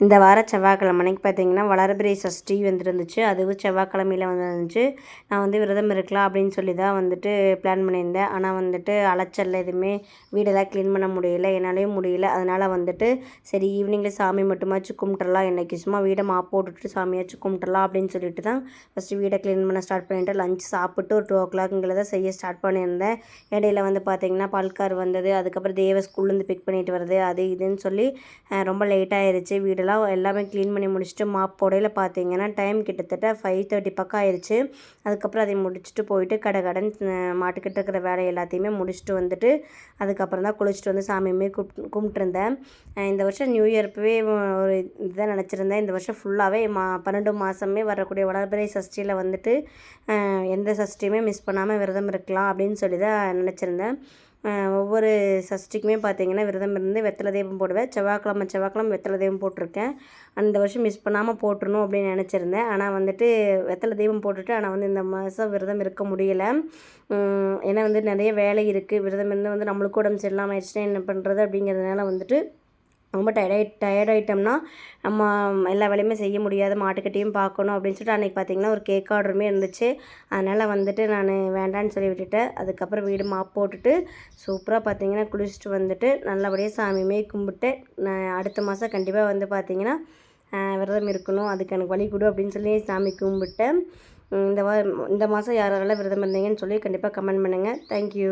இந்த வார செவ்வாய்க்கிழமை அன்னைக்கு பார்த்தீங்கன்னா வளர்பிறை சஷ்டி வந்துருந்துச்சு. அதுவும் செவ்வாய்க்கிழமையில வந்துருந்துச்சு. நான் வந்து விரதம் இருக்கலாம் அப்படின்னு சொல்லி தான் வந்துட்டு பிளான் பண்ணியிருந்தேன். ஆனால் வந்துட்டு அலைச்சல்ல எதுவுமே வீடெல்லாம் க்ளீன் பண்ண முடியல. என்னாலேயும் முடியல. அதனால் வந்துட்டு சரி ஈவினிங்கில் சாமி மட்டுமாச்சும் கும்பிட்டுறலாம். இன்றைக்கி சும்மா வீடை மாப் போட்டுட்டு சாமியாச்சும் கும்பிட்டுறலாம் அப்படின்னு சொல்லிட்டு தான் ஃபஸ்ட்டு வீடை க்ளீன் பண்ண ஸ்டார்ட் பண்ணிவிட்டு லஞ்ச் சாப்பிட்டு ஒரு 2:00 தான் செய்ய ஸ்டார்ட் பண்ணியிருந்தேன். இடையில வந்து பார்த்திங்கன்னா பால்கார் வந்தது. அதுக்கப்புறம் தேவ ஸ்கூல்லேருந்து பிக் பண்ணிட்டு வருது அது இதுன்னு சொல்லி ரொம்ப லேட்டாகிடுச்சு. வீடெல்லாம் எல்லாமே க்ளீன் பண்ணி முடிச்சுட்டு மாப் போடையில் பார்த்தீங்கன்னா டைம் கிட்டத்தட்ட 5:30 பக்கம் ஆயிடுச்சு. அதுக்கப்புறம் அதை முடிச்சுட்டு போயிட்டு கடன் மாட்டுக்கிட்ட இருக்கிற வேலை எல்லாத்தையுமே முடிச்சுட்டு வந்துட்டு அதுக்கப்புறம் தான் குளிச்சுட்டு வந்து சாமியுமே கும்பிட்டுருந்தேன். இந்த வருஷம் நியூ இயர் அப்போவே ஒரு இதுதான் நினச்சிருந்தேன். இந்த வருஷம் ஃபுல்லாகவே 12 மாதமே வரக்கூடிய வளர்பிறை சஷ்டியில் வந்துட்டு எந்த சஷ்டியுமே மிஸ் பண்ணாமல் விரதம் இருக்கலாம் அப்படின்னு சொல்லி தான் நினச்சிருந்தேன். ஒவ்வொரு சஷ்டிக்குமே பார்த்திங்கன்னா விரதம் இருந்து வெத்தலை தீபம் போடுவேன். செவ்வாய்க்கிழமை வெத்தலை தீபம் போட்டிருக்கேன். அந்த வருஷம் மிஸ் பண்ணாமல் போட்டுறணும் அப்படின்னு நினச்சிருந்தேன். ஆனால் வந்துட்டு வெத்தலை தீபம் போட்டுட்டு ஆனால் வந்து இந்த மாதம் விரதம் இருக்க முடியலை. ஏன்னா வந்து நிறைய வேலை இருக்குது. விரதம் இருந்து வந்து நம்மளுக்கு உடம்பு சரியில்லாமல் ஆயிடுச்சுன்னா என்ன பண்ணுறது அப்படிங்கிறதுனால வந்துட்டு ரொம்ப டயர்டாயிட்டோம்னா நம்ம எல்லா வேலையுமே செய்ய முடியாது. மாட்டுக்கிட்டையும் பார்க்கணும் அப்படின்னு சொல்லிட்டு அன்றைக்கி பார்த்திங்கன்னா ஒரு கேக் ஆர்டருமே இருந்துச்சு. அதனால் வந்துட்டு நான் வேண்டான்னு சொல்லி விட்டுட்டேன். அதுக்கப்புறம் வீடு மாப் போட்டுட்டு சூப்பராக பார்த்திங்கன்னா குளிச்சுட்டு வந்துட்டு நல்லபடியாக சாமியுமே கும்பிட்டு நான் அடுத்த மாதம் கண்டிப்பாக வந்து பார்த்திங்கன்னா விரதம் இருக்கணும். அதுக்கு எனக்கு வழி கொடு அப்படின்னு சொல்லி சாமி கும்பிட்டேன். இந்த மாதம் யாரெல்லாம் விரதம் இருந்தீங்கன்னு சொல்லி கண்டிப்பாக கமெண்ட் பண்ணுங்கள். தேங்க்யூ.